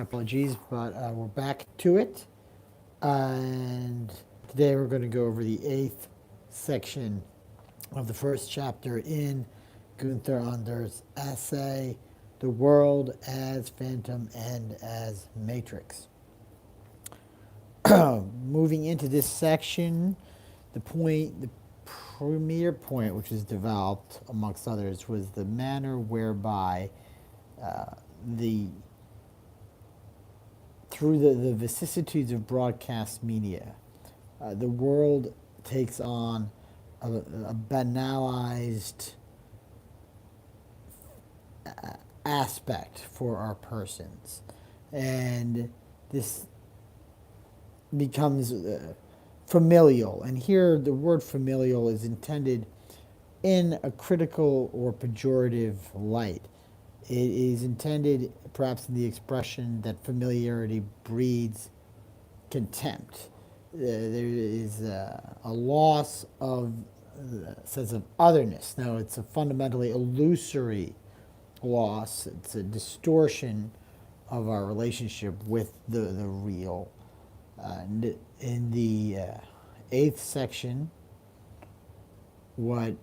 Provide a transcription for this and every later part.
apologies, but we're back to it. And today we're going to go over the 8th section of the first chapter in Gunther Anders' essay, The World as Phantom and as Matrix. Moving into this section, the premier point which was developed, amongst others, was the manner whereby through the vicissitudes of broadcast media, the world takes on a banalized aspect for our persons. And this becomes familial. And here the word familial is intended in a critical or pejorative light. It is intended perhaps in the expression that familiarity breeds contempt. There is a loss of the sense of otherness. Now, it's a fundamentally illusory loss. It's a distortion of our relationship with the real. In the 8th section, what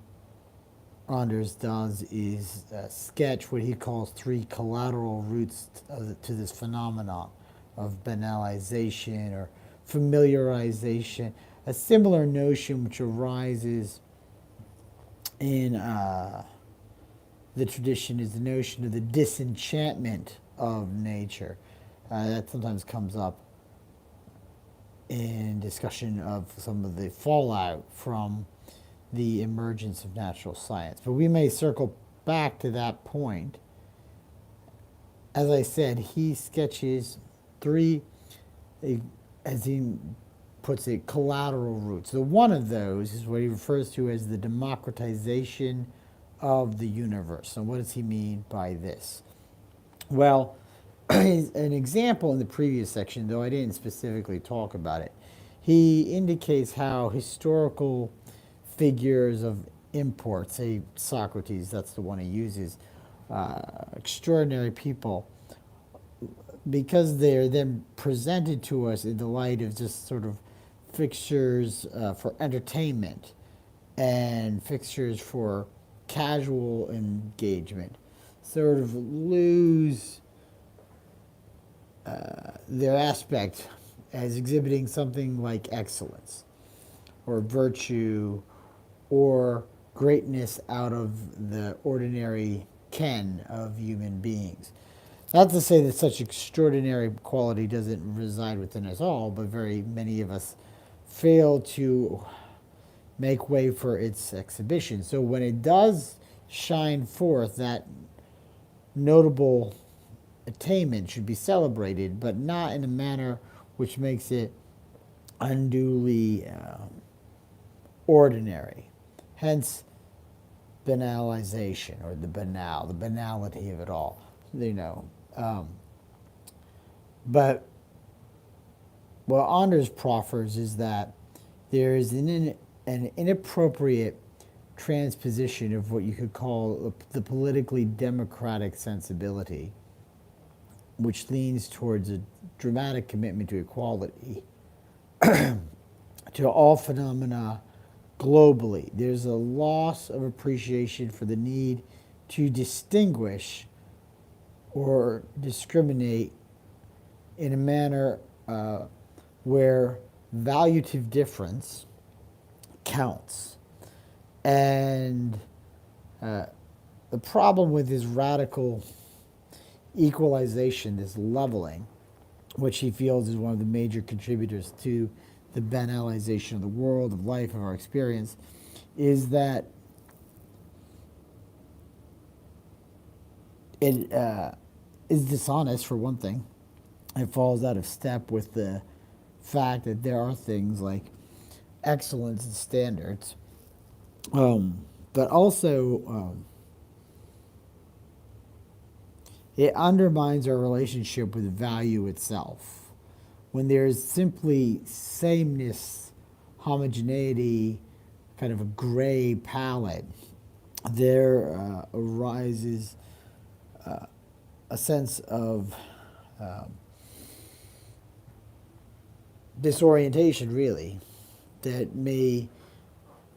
Anders does is sketch what he calls 3 collateral roots to this phenomenon of banalization or familiarization. A similar notion which arises in the tradition is the notion of the disenchantment of nature. That sometimes comes up in discussion of some of the fallout from the emergence of natural science. But we may circle back to that point. As I said, he sketches 3, as he puts it, collateral roots. So one of those is what he refers to as the democratization of the universe. And what does he mean by this? Well, an example in the previous section, though I didn't specifically talk about it, he indicates how historical figures of import, say Socrates, that's the one he uses, extraordinary people, because they're then presented to us in the light of just sort of fixtures for entertainment and fixtures for casual engagement, sort of lose their aspect as exhibiting something like excellence or virtue or greatness out of the ordinary ken of human beings. Not to say that such extraordinary quality doesn't reside within us all, but very many of us fail to make way for its exhibition. So when it does shine forth, that notable attainment should be celebrated, but not in a manner which makes it unduly ordinary. Hence, banalization, or the banality of it all. But what Anders proffers is that there is an inappropriate transposition of what you could call the politically democratic sensibility, which leans towards a dramatic commitment to equality to all phenomena globally. There's a loss of appreciation for the need to distinguish or discriminate in a manner where valuative difference counts. And the problem with this radical equalization, this leveling, which he feels is one of the major contributors to the banalization of the world, of life, of our experience, is that it is dishonest, for one thing. It falls out of step with the fact that there are things like excellence and standards, but also it undermines our relationship with value itself. When there's simply sameness, homogeneity, kind of a gray palette, there arises a sense of disorientation, really, that may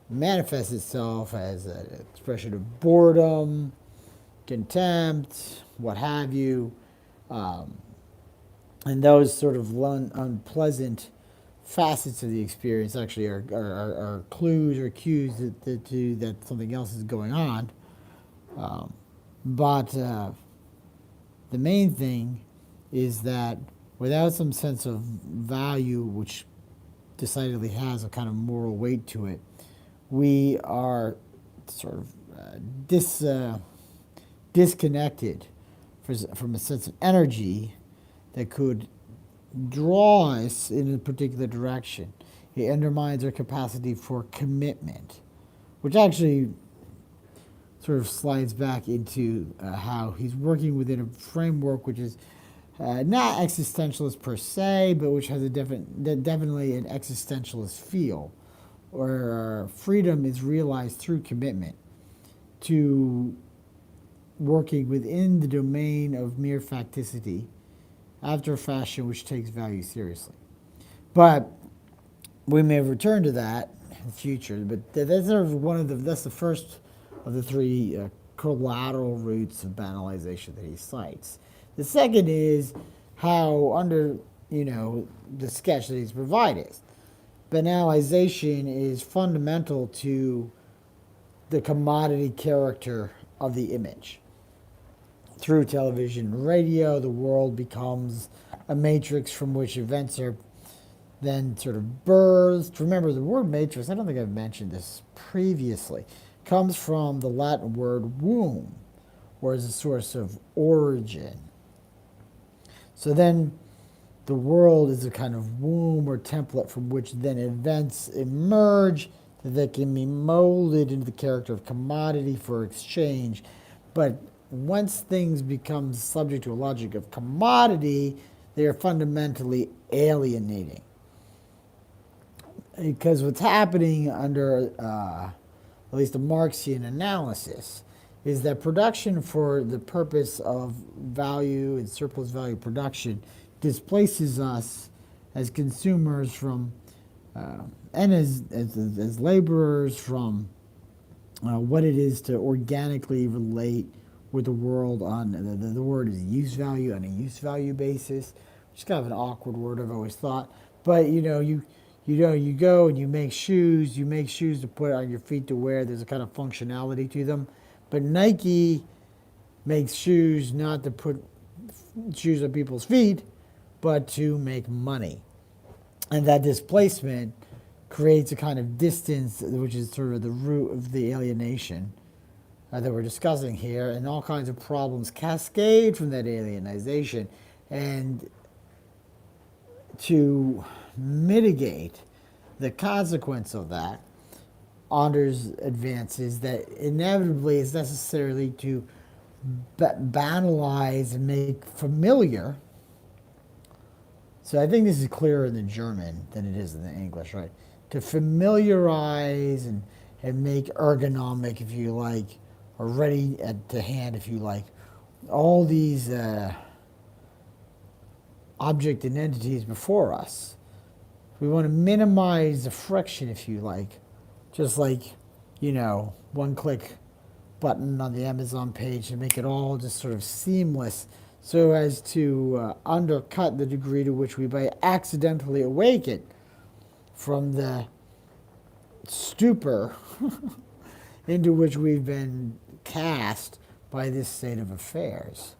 manifest itself as an expression of boredom, contempt, what have you. And those sort of unpleasant facets of the experience actually are clues or cues that something else is going on. But the main thing is that without some sense of value, which decidedly has a kind of moral weight to it, we are sort of disconnected from a sense of energy that could draw us in a particular direction. It undermines our capacity for commitment, which actually sort of slides back into how he's working within a framework which is not existentialist per se, but which has definitely an existentialist feel, where freedom is realized through commitment to working within the domain of mere facticity after a fashion which takes value seriously. But we may return to that in the future, but that's sort of that's the first of the three collateral roots of banalization that he cites. The second is how, under the sketch that he's provided, banalization is fundamental to the commodity character of the image. Through television and radio, the world becomes a matrix from which events are then sort of birthed. Remember, the word matrix, I don't think I've mentioned this previously, comes from the Latin word womb, or is a source of origin. So then the world is a kind of womb or template from which then events emerge that can be molded into the character of commodity for exchange. But once things become subject to a logic of commodity, they are fundamentally alienating. Because what's happening under at least a Marxian analysis is that production for the purpose of value and surplus value production displaces us as consumers from and as laborers from what it is to organically relate with the world on the word is use value, on a use value basis, which is kind of an awkward word, I've always thought. But you go and you make shoes to put on your feet to wear. There's a kind of functionality to them. But Nike makes shoes not to put shoes on people's feet, but to make money. And that displacement creates a kind of distance, which is sort of the root of the alienation that we're discussing here, and all kinds of problems cascade from that alienization. And to mitigate the consequence of that, Anders advances that inevitably is necessarily to banalize and make familiar. So I think this is clearer in the German than it is in the English, right? To familiarize and make ergonomic, if you like, or ready to hand, if you like, all these object and entities before us. We want to minimize the friction, if you like, just like, one-click button on the Amazon page and make it all just sort of seamless so as to undercut the degree to which we may accidentally awaken from the stupor into which we've been cast by this state of affairs.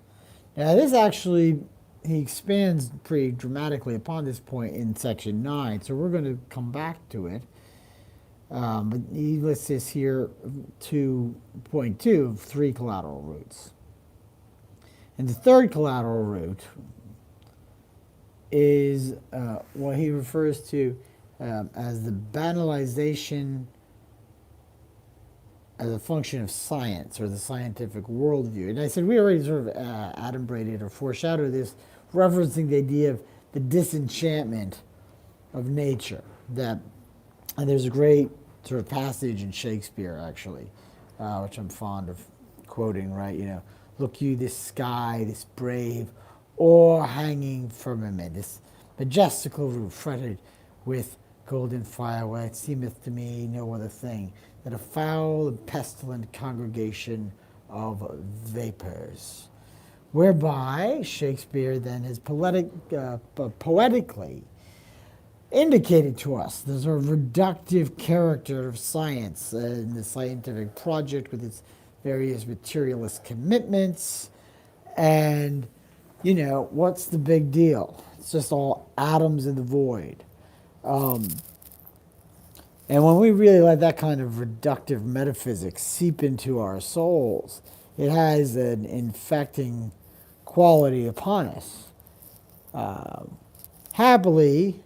Now, this actually, he expands pretty dramatically upon this point in section 9, so we're going to come back to it. But he lists this here, 2.2 of 3 collateral roots. And the third collateral root is what he refers to as the banalization as a function of science, or the scientific worldview. And I said we already sort of adumbrated or foreshadowed this, referencing the idea of the disenchantment of nature. And there's a great sort of passage in Shakespeare, actually, which I'm fond of quoting, right? Look you this sky, this brave, o'erhanging firmament, this majestical roof fretted with golden firelight, it seemeth to me no other thing than a foul and pestilent congregation of vapors. Whereby Shakespeare then has poetically indicated to us the sort of reductive character of science and the scientific project with its various materialist commitments. And, what's the big deal? It's just all atoms in the void. And when we really let that kind of reductive metaphysics seep into our souls, it has an infecting quality upon us. Happily,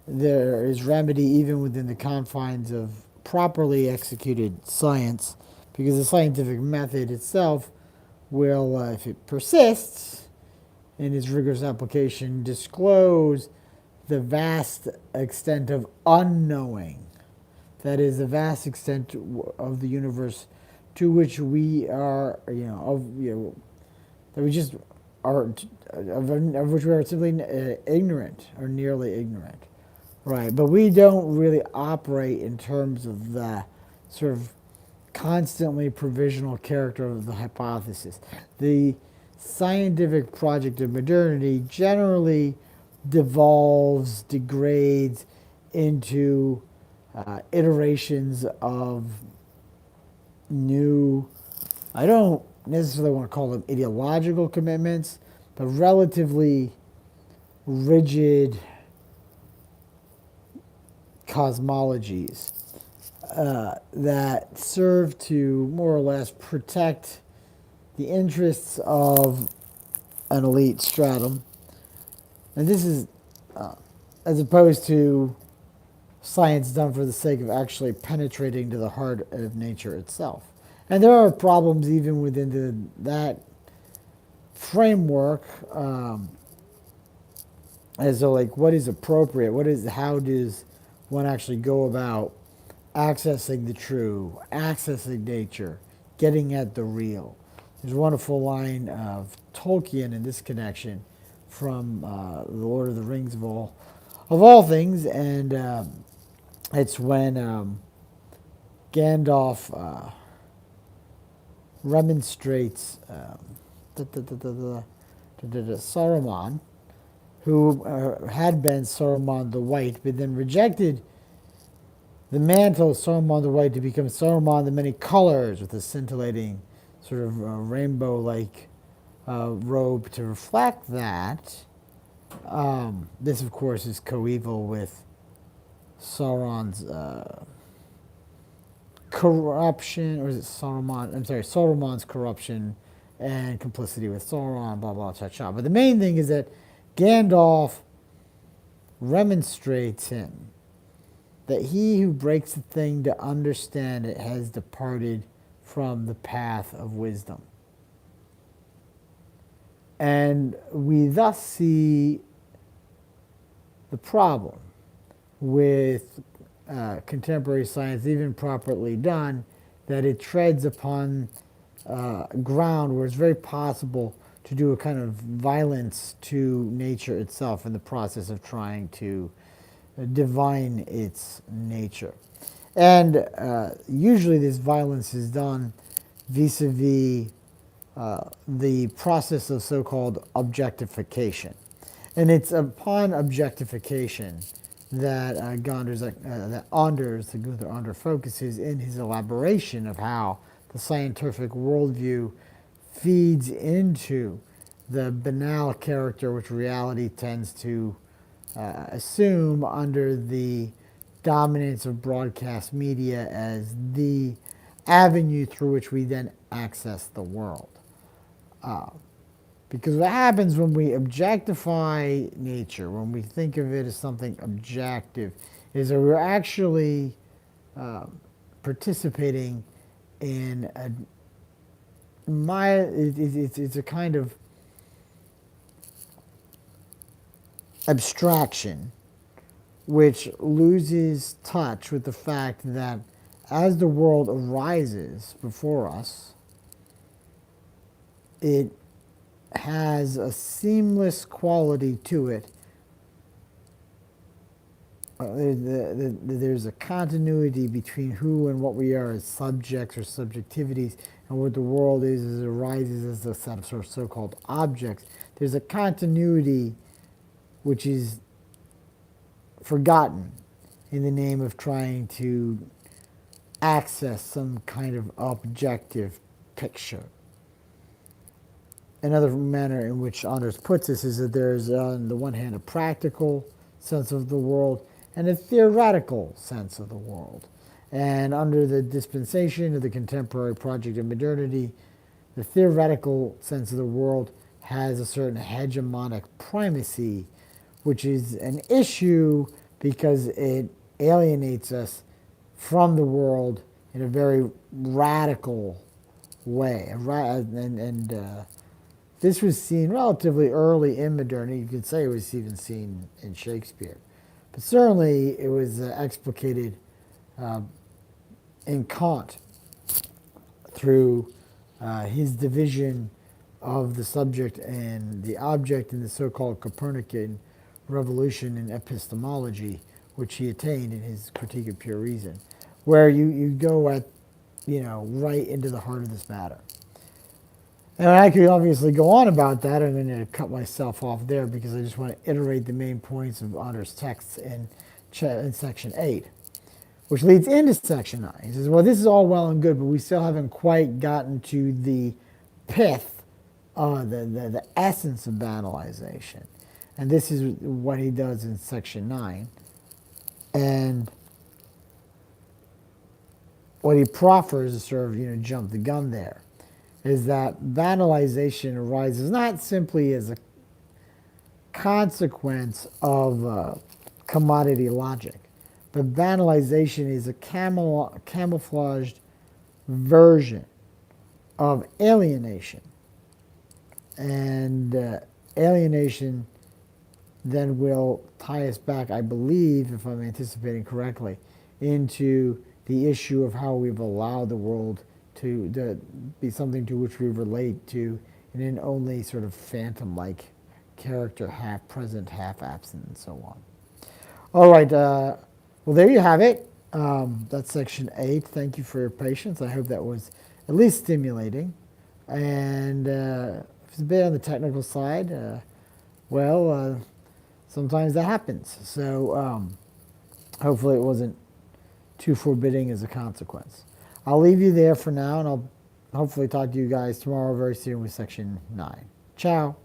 there is remedy even within the confines of properly executed science, because the scientific method itself will, if it persists in its rigorous application, disclose the vast extent of unknowing. That is, the vast extent of the universe to which we are, that we just are, of which we are simply ignorant or nearly ignorant. Right, but we don't really operate in terms of the sort of constantly provisional character of the hypothesis. The scientific project of modernity generally devolves, degrades into iterations of new, I don't necessarily want to call them ideological commitments, but relatively rigid cosmologies that serve to more or less protect the interests of an elite stratum. And this is as opposed to science done for the sake of actually penetrating to the heart of nature itself. And there are problems even within that framework as to like what is appropriate, how does one actually go about accessing the true, accessing nature, getting at the real. There's a wonderful line of Tolkien in this connection from The Lord of the Rings of all things, and it's when Gandalf remonstrates Saruman, who had been Saruman the White, but then rejected the mantle of Saruman the White to become Saruman the Many Colors, with a scintillating sort of rainbow-like robe to reflect that. This, of course, is coeval with Sauron's corruption, or is it Saruman? I'm sorry, Saruman's corruption and complicity with Sauron, blah, blah, cha, cha. But the main thing is that Gandalf remonstrates him that he who breaks the thing to understand it has departed from the path of wisdom. And we thus see the problem with contemporary science, even properly done, that it treads upon ground where it's very possible to do a kind of violence to nature itself in the process of trying to divine its nature. And usually this violence is done vis-a-vis the process of so-called objectification. And it's upon objectification that Anders, the Gunther Anders, focuses in his elaboration of how the scientific worldview feeds into the banal character which reality tends to assume under the dominance of broadcast media as the avenue through which we then access the world. Because what happens when we objectify nature, when we think of it as something objective, is that we're actually participating in it's a kind of abstraction which loses touch with the fact that as the world arises before us, it has a seamless quality to it there's a continuity between who and what we are as subjects or subjectivities and what the world is as it arises as a set of sort of so-called objects. There's a continuity which is forgotten in the name of trying to access some kind of objective picture. Another manner in which Anders puts this is that there's, on the one hand, a practical sense of the world and a theoretical sense of the world. And under the dispensation of the contemporary project of modernity, the theoretical sense of the world has a certain hegemonic primacy, which is an issue because it alienates us from the world in a very radical way. This was seen relatively early in modernity. You could say it was even seen in Shakespeare. But certainly it was explicated in Kant through his division of the subject and the object in the so-called Copernican revolution in epistemology, which he attained in his Critique of Pure Reason, where you go at, right into the heart of this matter. And I could obviously go on about that. I'm going to cut myself off there because I just want to iterate the main points of Anders' texts in section 8, which leads into section 9. He says, well, this is all well and good, but we still haven't quite gotten to the pith, the essence of banalization. And this is what he does in section 9. And what he proffers is sort of, jump the gun there, is that banalization arises not simply as a consequence of commodity logic, but banalization is a camouflaged version of alienation. And alienation then will tie us back, I believe, if I'm anticipating correctly, into the issue of how we've allowed the world to be something to which we relate to in an only sort of phantom-like character, half present, half absent, and so on. All right, well, there you have it. That's section 8. Thank you for your patience. I hope that was at least stimulating. And if it's a bit on the technical side, sometimes that happens. So hopefully it wasn't too forbidding as a consequence. I'll leave you there for now, and I'll hopefully talk to you guys tomorrow very soon with section 9. Ciao.